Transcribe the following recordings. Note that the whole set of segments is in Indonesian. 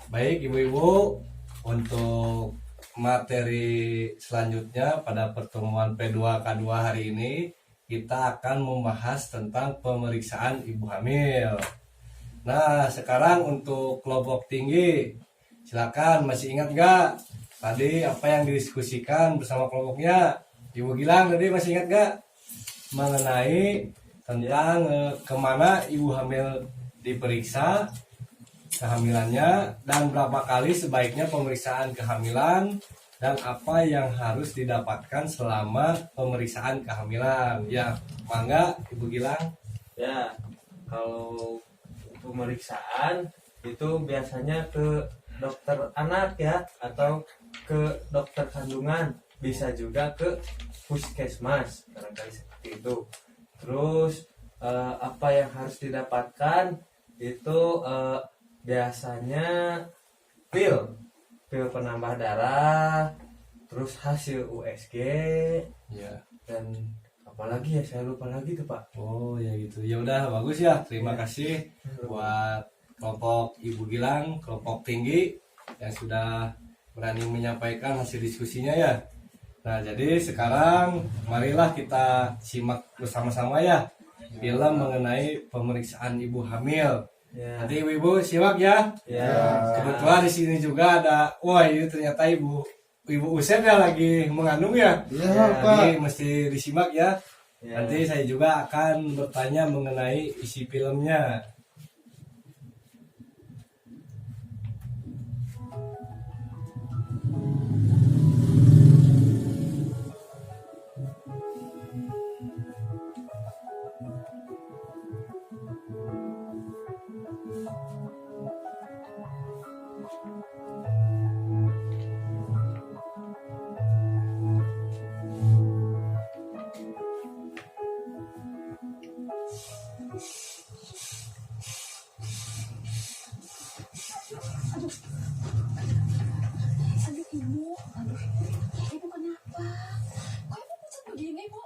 Baik ibu-ibu, untuk materi selanjutnya pada pertemuan P2K2 hari ini kita akan membahas tentang pemeriksaan ibu hamil. Nah, sekarang untuk kelompok tinggi, silakan masih ingat nggak tadi apa yang didiskusikan bersama kelompoknya? Ibu Gilang tadi masih ingat nggak mengenai tentang kemana ibu hamil diperiksa kehamilannya dan berapa kali sebaiknya pemeriksaan kehamilan dan apa yang harus didapatkan selama pemeriksaan kehamilan. Ya, mangga Ibu Gilang. Ya, kalau pemeriksaan itu biasanya ke dokter anak ya, atau ke dokter kandungan, bisa juga ke puskesmas barangkali seperti itu. Terus apa yang harus didapatkan itu biasanya pil penambah darah, terus hasil USG Ya. dan apalagi ya, saya lupa lagi tuh Pak. Oh ya gitu. Ya udah bagus ya. Terima kasih buat kelompok Ibu Gilang, kelompok tinggi yang sudah berani menyampaikan hasil diskusinya ya. Nah, jadi sekarang marilah kita simak bersama-sama ya film mengenai pemeriksaan ibu hamil. Ya. Nanti ibu-ibu simak ya. Ya. Kebetulan di sini juga ada, wah ini ternyata ibu Usep ya lagi mengandung ya. Iya, Jadi mesti disimak ya. Ya. Nanti saya juga akan bertanya mengenai isi filmnya. Aduh ibu kenapa? Kok ibu pucat begini bu?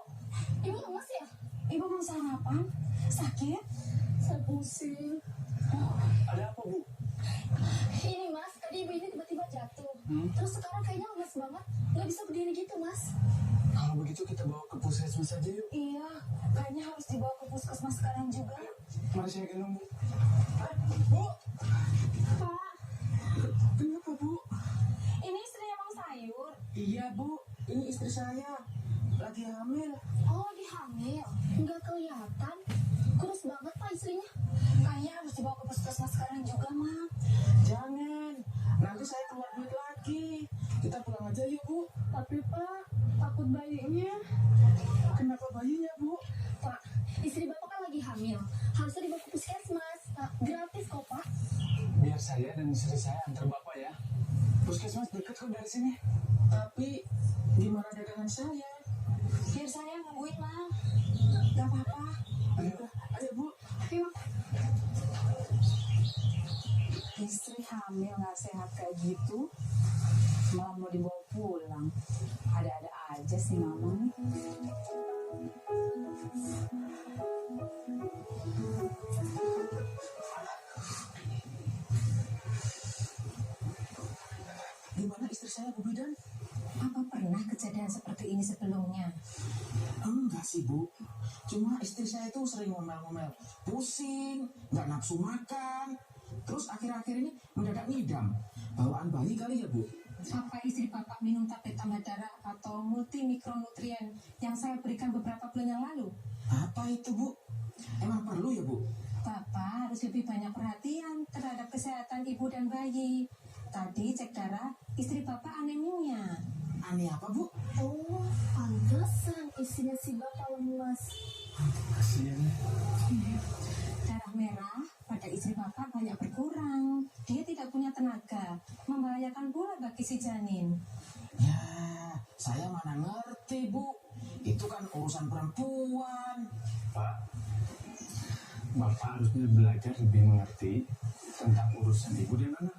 Ibu lemas ya? Ibu belum sarapan? Sakit? Saya pusing. Ada apa bu? Ini mas, tadi ibu ini tiba-tiba jatuh. Terus sekarang kayaknya lemas banget, nggak bisa berdiri gitu mas. Kalau begitu kita bawa ke puskesmas saja yuk. Iya, kayaknya harus dibawa ke puskesmas sekarang juga. Mari saya gendong bu. Bu, Pak, Kenapa bu? ini istrinya Bang Sayur. Iya bu, ini istri saya lagi hamil. Oh, lagi hamil. Nggak kelihatan. Kurus banget pak istrinya. Kayaknya harus dibawa ke puskesmas sekarang juga, Mak. Jangan, nanti saya keluar duit lagi. Kita pulang aja yuk bu. Tapi pak, takut bayinya. Kenapa bayinya bu? Pak, istri bapak kan lagi hamil. Harusnya dibawa ke puskesmas. Gratis kok pak. Biar saya dan istri saya antar bapak ya. Puskesmas dekat kok dari sini. Tapi gimana dagangan saya? Biar saya nungguin, Mak. Gak apa-apa. Ayo bu. Ayo. Istri hamil nggak sehat kayak gitu malah mau dibawa pulang. Ada-ada aja sih mama nih. Gimana istri saya Bu Bidan? Apa pernah kejadian seperti ini sebelumnya? Enggak sih bu. Cuma istri saya itu sering ngomel-ngomel, pusing, nggak nafsu makan. Terus akhir-akhir ini mendadak ngidam. Bawaan bayi kali ya bu? Apa istri bapak minum tablet tambah darah atau multimikronutrien yang saya berikan beberapa bulan yang lalu? Apa itu bu? Emang perlu ya bu? Bapak harus lebih banyak perhatian terhadap kesehatan ibu dan bayi. Tadi cek darah, istri bapak anemia. Aneh apa bu? Oh, pantesan istrinya si bapak lemas. Kasian. Darah merah pada istri bapak banyak berkurang. Dia tidak punya tenaga, membahayakan pula bagi si janin. Ya, saya mana ngerti bu. Itu kan urusan perempuan. Pak, Bapak harusnya belajar lebih mengerti tentang urusan ibu dan anak.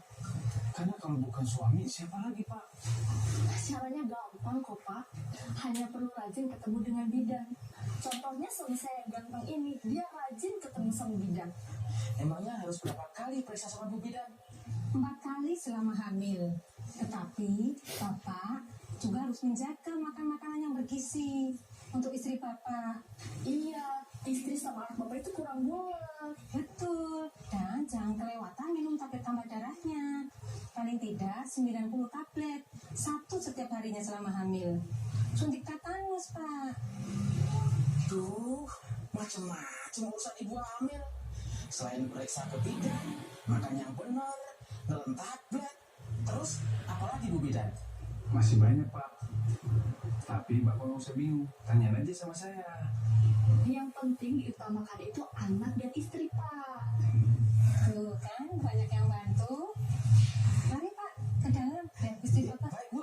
Karena kalau bukan suami, siapa lagi Pak? Caranya gampang kok pak. Hanya perlu rajin ketemu dengan bidan. Contohnya suami saya yang ganteng ini, dia rajin ketemu sama bidan. Emangnya harus berapa kali periksa sama Bu Bidan? 4 kali selama hamil. Tetapi Bapak juga harus menjaga makan makanan yang bergizi untuk istri Bapak. Iya, istri sama anak bapak itu kurang gula. Betul. Dan jangan kelewatan minum tablet tambah darahnya. Paling tidak 90 tablet. 1 setiap harinya selama hamil. Suntik tetanus, Pak. Duh, macam-macam urusan ibu hamil. Selain periksa ke bidan, makan yang benar, nelen tablet. Terus, apalagi Bu Bidan? Masih banyak, Pak. Tapi Bapak nggak usah bingung. Tanyain aja sama saya. Yang penting diutamakan itu anak dan istri, Pak. Tuh kan, banyak yang bantu. Mari, Pak, ke dalam. Biar istri Bapak. Baik, Bu.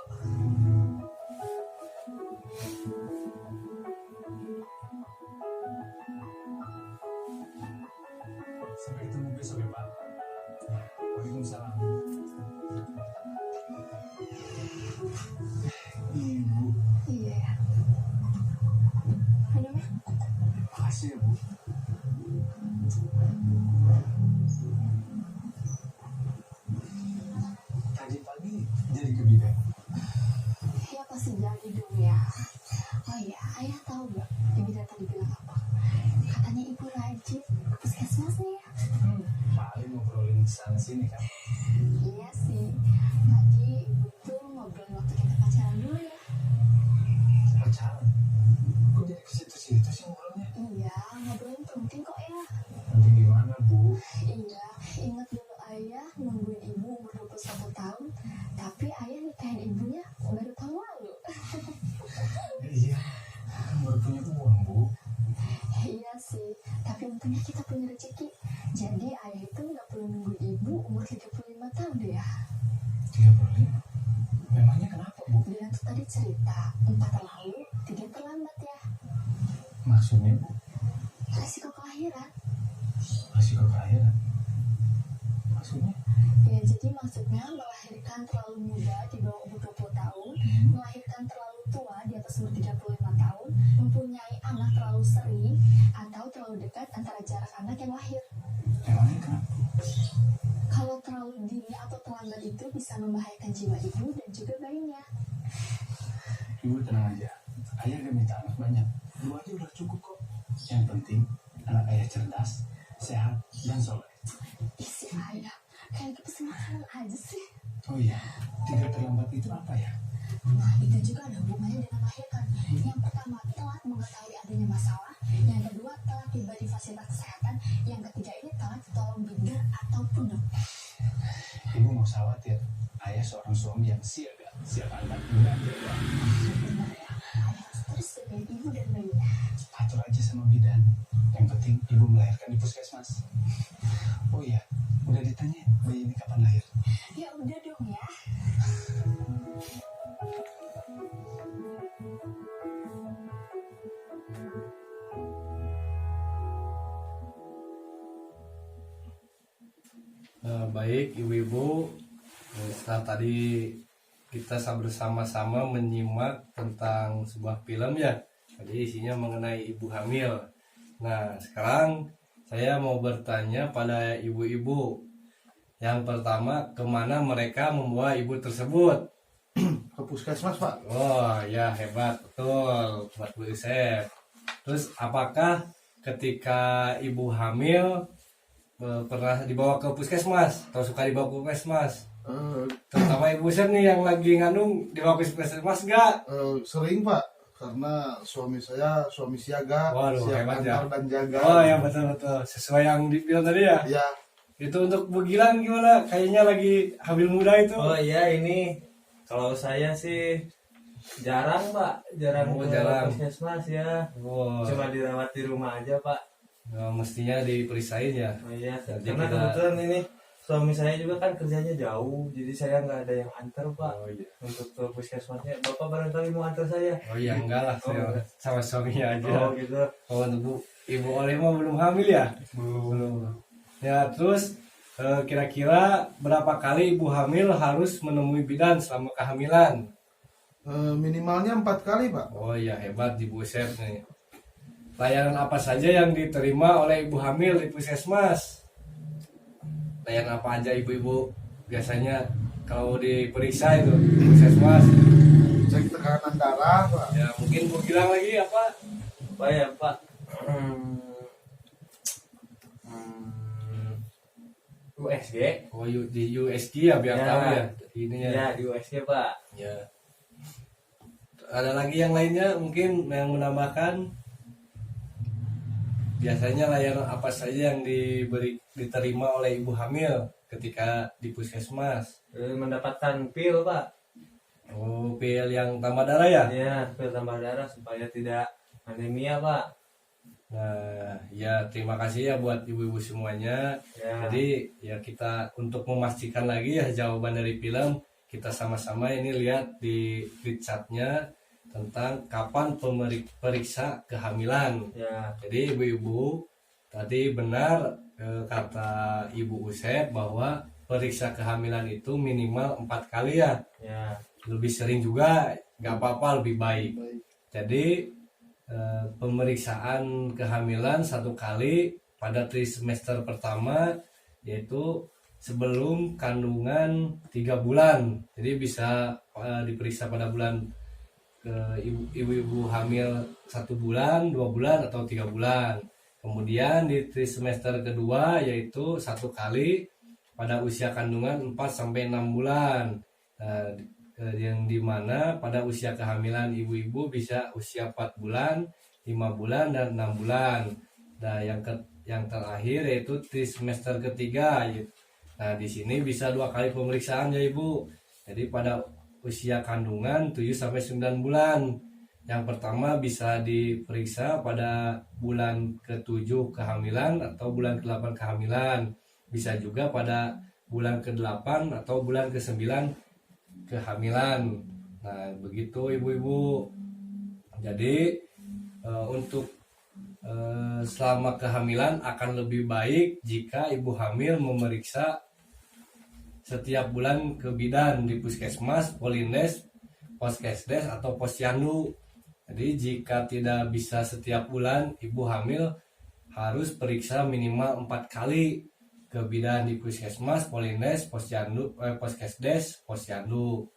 Sampai ketemu besok ya, Pak. Waalaikumsalam. Ibu, Iya ya. Minum ya? makasih ya, Bu. Tadi pagi jadi ke bidan. Ya pasti jadi dong ya. Oh iya, ayah tahu nggak ibu tadi bilang apa? Katanya ibu rajin ke puskesmas nih ya. Paling ngobrolin sana sini kan. Iya sih. Tadi ibu tuh ngobrolin waktu kita pacaran dulu ya. Pacaran. Kok jadi ke situ-situ sih ngobrolnya? Iya, ngobrolin penting kok ya. Nanti gimana, Bu? Iya, ingat dulu ayah nungguin ibu umur 21 tahun, tapi ayah nikahin ibunya baru tahun lalu. Iya, kan baru punya uang, Bu. Iya sih, tapi untungnya kita punya rezeki. Jadi ayah itu nggak perlu nunggu ibu umur 35 tahun deh ya. 35. Memangnya kenapa, Bu? Dia tuh tadi cerita 4 terlalu, 3 terlambat ya. Maksudnya, Bu, Resiko kelahiran. resiko kelahiran. Maksudnya? Ya jadi maksudnya melahirkan terlalu muda di bawah umur 20 tahun, melahirkan terlalu tua di atas umur 35 tahun, mempunyai anak terlalu sering, atau terlalu dekat antara jarak anak yang lahir. Memangnya kenapa? Kalau terlalu dini atau terlambat itu bisa membahayakan jiwa ibu dan juga bayinya. Ibu tenang aja. Ayah gak minta anak banyak. 2 aja udah cukup kok. Yang penting, anak ayah cerdas, sehat, dan soleh. Isi ayah, kayak gitu makanan aja sih. Oh iya, 3 terlambat itu apa ya? Nah, itu juga ada hubungannya dengan melahirkan. Yang pertama, telat mengetahui adanya masalah. Yang kedua, telat tiba di fasilitas kesehatan. Yang ketiga ini telat ditolong bidan ataupun dokter. Ibu nggak usah khawatir. Ayah seorang suami yang siaga. Siap anak, enggak jaga. Benar ya, ayah harus terus jagain ibu dan bayinya. Atur aja sama bidan. Yang penting ibu melahirkan di puskesmas. Oh iya, udah ditanya bayi ini kapan lahir? Ya udah dong ya. Baik ibu-ibu, setelah tadi kita bersama-sama menyimak tentang sebuah film ya. Tadi isinya mengenai ibu hamil. Nah sekarang saya mau bertanya pada ibu-ibu. Yang pertama, kemana mereka membawa ibu tersebut? Ke puskesmas, Pak. Oh ya hebat, betul buat Bu Isep. Terus apakah ketika ibu hamil pernah dibawa ke puskesmas atau suka dibawa ke puskesmas? Terutama ibu Isep nih yang lagi ngandung dibawa ke puskesmas nggak? Sering, Pak, karena suami saya suami siaga, Waduh, siap hebat ya. antar dan jaga. Oh ya betul-betul sesuai yang dibilang tadi ya. Ya, Itu untuk Bu Gilang gimana? Kayaknya lagi hamil muda itu. Oh iya, ini kalau saya sih jarang Pak, jarang Oh, ke jarang. puskesmas ya. Wow. Cuma dirawat di rumah aja Pak. Nah, mestinya diperisain ya. Oh iya, Jadi karena kita- kebetulan ini suami saya juga kan kerjanya jauh, jadi saya nggak ada yang antar Pak Oh iya. untuk ke puskesmasnya. Bapak barangkali mau antar saya? Oh iya enggak lah, saya sama suaminya aja. Oh gitu. Oh untuk Ibu Oleh mah belum hamil ya? Belum. Ya terus kira-kira berapa kali ibu hamil harus menemui bidan selama kehamilan? minimalnya 4 kali, Pak. Oh iya hebat di Buset nih. Layanan apa saja yang diterima oleh ibu hamil di puskesmas? Layanan apa aja ibu-ibu biasanya kalau diperiksa itu di puskesmas? Cek tekanan darah Pak. Ya mungkin Bu Gilang lagi apa? Apa ya Pak? USG. Oh di USG ya biar Ya. tahu ya ini ya. Ya di USG Pak. Ya. Ada lagi yang lainnya mungkin yang menambahkan? Biasanya layanan apa saja yang diterima oleh ibu hamil ketika di puskesmas? Mendapatkan pil Pak. Oh, pil yang tambah darah ya? Ya pil tambah darah supaya tidak anemia Pak. Nah, ya terima kasih ya buat ibu-ibu semuanya. Ya. Jadi ya kita untuk memastikan lagi ya jawaban dari film, kita sama-sama ini lihat di chatnya tentang kapan periksa kehamilan. Ya. Jadi ibu-ibu tadi benar kata Ibu Usep bahwa periksa kehamilan itu minimal 4 kali ya. Ya. Lebih sering juga nggak apa-apa, lebih baik. Baik. Jadi pemeriksaan kehamilan 1 kali pada trimester pertama, yaitu sebelum kandungan 3 bulan. Jadi bisa diperiksa pada bulan ibu-ibu hamil 1 bulan, 2 bulan atau 3 bulan. Kemudian di trimester kedua yaitu 1 kali pada usia kandungan 4-6 bulan. Nah, yang dimana pada usia kehamilan ibu-ibu bisa usia 4 bulan, 5 bulan dan 6 bulan. Nah, yang terakhir yaitu trimester ketiga. Nah, di sini bisa 2 kali pemeriksaan ya Ibu. Jadi pada usia kandungan 7-9 bulan. Yang pertama bisa diperiksa pada bulan ke-7 kehamilan atau bulan ke-8 kehamilan. Bisa juga pada bulan ke-8 atau bulan ke-9 kehamilan. Nah, begitu ibu-ibu. Jadi untuk selama kehamilan akan lebih baik jika ibu hamil memeriksa setiap bulan ke bidan di puskesmas, polindes, poskesdes atau posyandu. Jadi jika tidak bisa setiap bulan, ibu hamil harus periksa minimal 4 kali ke bidan di puskesmas, polindes, posyandu, poskesdes, posyandu.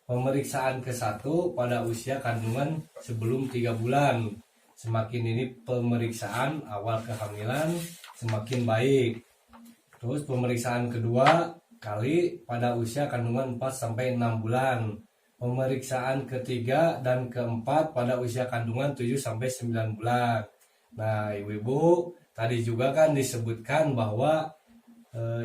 Pemeriksaan ke-1 pada usia kandungan sebelum 3 bulan. Semakin ini pemeriksaan awal kehamilan semakin baik. Terus pemeriksaan kedua kali pada usia kandungan 4-6 bulan. Pemeriksaan ketiga dan keempat pada usia kandungan 7-9 bulan. Nah, ibu-ibu tadi juga kan disebutkan bahwa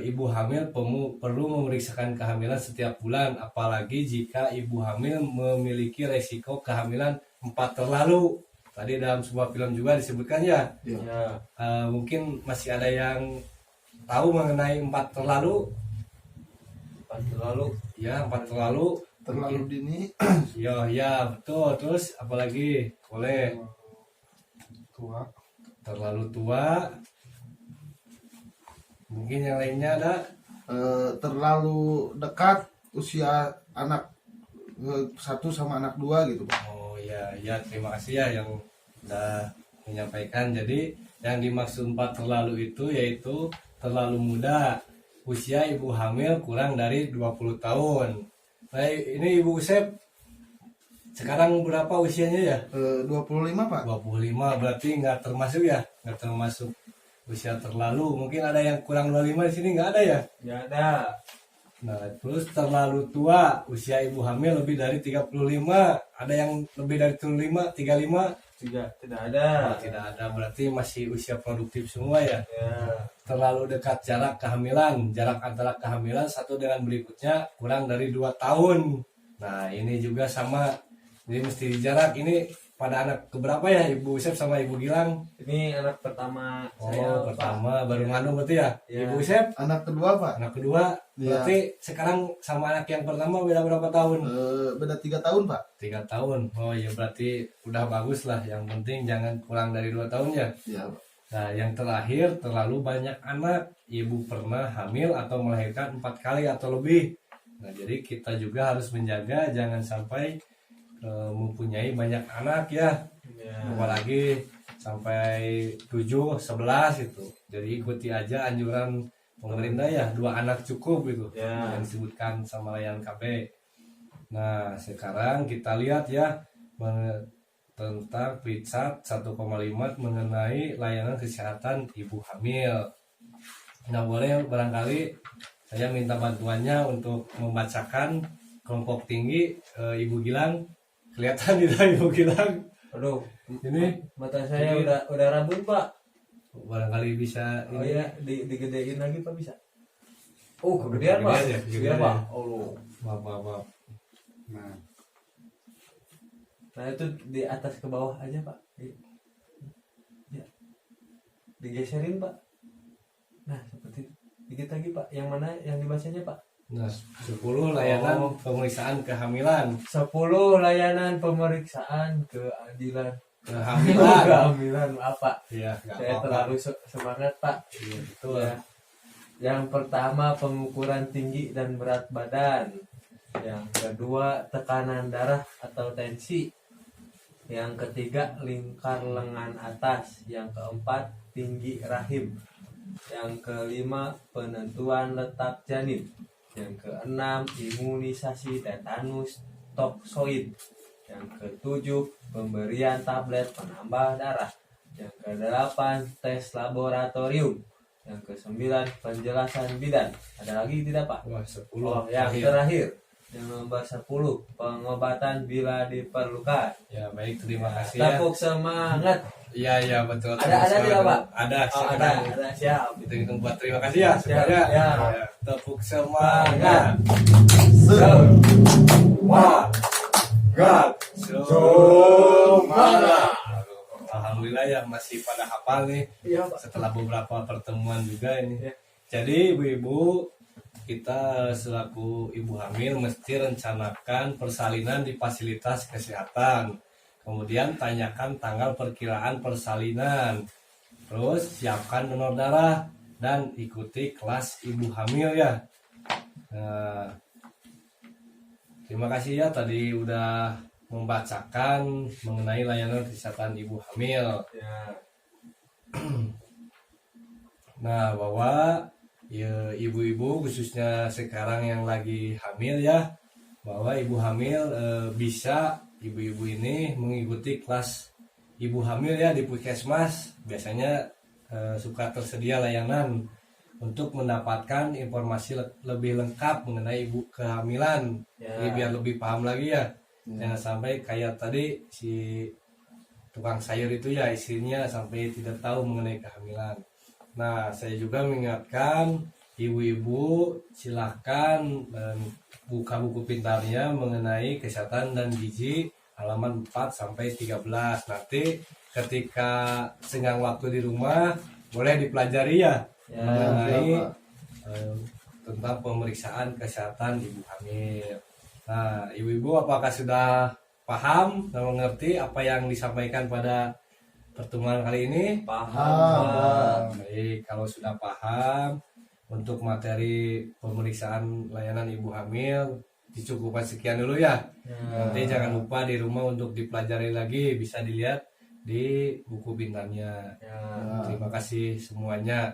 ibu hamil perlu memeriksakan kehamilan setiap bulan, apalagi jika ibu hamil memiliki resiko kehamilan 4 terlalu. Tadi dalam sebuah film juga disebutkan ya. Ya. Ya. Mungkin masih ada yang tahu mengenai 4 terlalu. Pas lalu Ya, 4 terlalu. Terlalu dini. Ya betul. Terus apalagi boleh Tua. terlalu tua. Mungkin yang lainnya ada. Terlalu dekat usia anak 1 sama anak 2 gitu Pak. Oh ya terima kasih ya yang sudah menyampaikan. Jadi yang dimaksud 4 terlalu itu yaitu terlalu muda, usia ibu hamil kurang dari 20 tahun. Nah, ini Ibu Usep sekarang berapa usianya ya? 25 Pak. 25, berarti nggak termasuk ya? Nggak termasuk usia terlalu. Mungkin ada yang kurang 25 di sini, nggak ada ya? nggak ada. Nah, terus terlalu tua, usia ibu hamil lebih dari 35. Ada yang lebih dari 35, 35? Tidak ada. Oh, tidak ada, berarti masih usia produktif semua ya. Ya. Terlalu dekat jarak kehamilan, jarak antara kehamilan satu dengan berikutnya kurang dari 2 tahun. Nah, ini juga sama, jadi mesti dijarak. Ini pada anak keberapa ya Ibu Usep sama Ibu Gilang? Ini anak pertama Oh, saya pertama Pak. baru ngandung berarti ya? Ya. Ibu Usep Anak kedua Pak. anak kedua, Iya. berarti sekarang sama anak yang pertama beda berapa tahun? Beda 3 tahun Pak. 3 tahun. Oh ya, berarti udah bagus lah. Yang penting jangan kurang dari 2 tahun ya. Ya Pak. Nah, yang terakhir terlalu banyak anak. Ibu pernah hamil atau melahirkan 4 kali atau lebih. Nah, jadi kita juga harus menjaga jangan sampai mempunyai banyak anak ya. Ya. Apalagi sampai 7, 11 itu. Jadi ikuti aja anjuran pemerintah ya 2 anak cukup gitu Ya. yang disebutkan sama layanan KB. Nah sekarang kita lihat ya tentang Pritsat 1,5 mengenai layanan kesehatan ibu hamil. Nah boleh barangkali saya minta bantuannya untuk membacakan kelompok tinggi Ibu Gilang. Kelihatan tidak Ibu Gilang? Aduh, Ini mata saya Ini- udah rabun Pak. barangkali bisa Oh ini. iya, digedein lagi Pak bisa. Oh, kegedean Pak. Kegedean ya, kegedean Iya Pak. ya. Oh. Maaf. Nah, Nah itu di atas ke bawah aja Pak. Ya. Digeserin Pak. Nah seperti itu. Dikit lagi Pak. Yang mana yang dibacanya Pak? Nah 10 layanan pemeriksaan kehamilan. 10 layanan pemeriksaan keadilan. Kehamilan. Kehamilan apa? Iya, nggak Saya apa-apa. terlalu semangat Pak. Iya, betul. Ya. Yang pertama pengukuran tinggi dan berat badan. Yang kedua tekanan darah atau tensi. Yang ketiga lingkar lengan atas. Yang keempat tinggi rahim. Yang kelima penentuan letak janin. Yang keenam imunisasi tetanus toksoid. Yang ketujuh pemberian tablet penambah darah. Yang kedelapan tes laboratorium. Yang kesembilan penjelasan bidan. Ada lagi tidak Pak? Wah 10. Oh, yang terakhir yang nomor 10 pengobatan bila diperlukan. Ya baik, terima kasih ya. Tepuk semangat. Iya betul. Ada tidak, Pak? Ada. Oh, sekarang. ada siap. Kita hitung buat terima kasih ya semuanya. Ya. Ya, tepuk semangat. Semangat. Alhamdulillah ya masih pada hafal nih Iya Pak. setelah beberapa pertemuan juga ini. Ya. Jadi ibu-ibu, kita selaku ibu hamil mesti rencanakan persalinan di fasilitas kesehatan. Kemudian tanyakan tanggal perkiraan persalinan. Terus siapkan donor darah dan ikuti kelas ibu hamil ya. Nah, terima kasih ya tadi udah membacakan mengenai layanan kesehatan ibu hamil. Ya. Nah, bahwa ya, ibu-ibu khususnya sekarang yang lagi hamil ya, bahwa ibu hamil bisa ibu-ibu ini mengikuti kelas ibu hamil ya di Puskesmas. Biasanya suka tersedia layanan untuk mendapatkan informasi lebih lengkap mengenai ibu kehamilan. Ya. Jadi biar lebih paham lagi ya. Jangan sampai kayak tadi si tukang sayur itu ya istrinya sampai tidak tahu mengenai kehamilan. Nah, saya juga mengingatkan ibu-ibu silahkan buka buku pintarnya mengenai kesehatan dan gizi halaman 4 sampai 13. Nanti ketika senggang waktu di rumah boleh dipelajari ya Ya. mengenai tentang pemeriksaan kesehatan ibu hamil. Nah, ibu-ibu apakah sudah paham dan mengerti apa yang disampaikan pada pertemuan kali ini? Paham Pak. Baik, kalau sudah paham untuk materi pemeriksaan layanan ibu hamil dicukupkan sekian dulu ya. Nanti jangan lupa di rumah untuk dipelajari lagi, bisa dilihat di buku pintarnya. Ya. Terima kasih semuanya.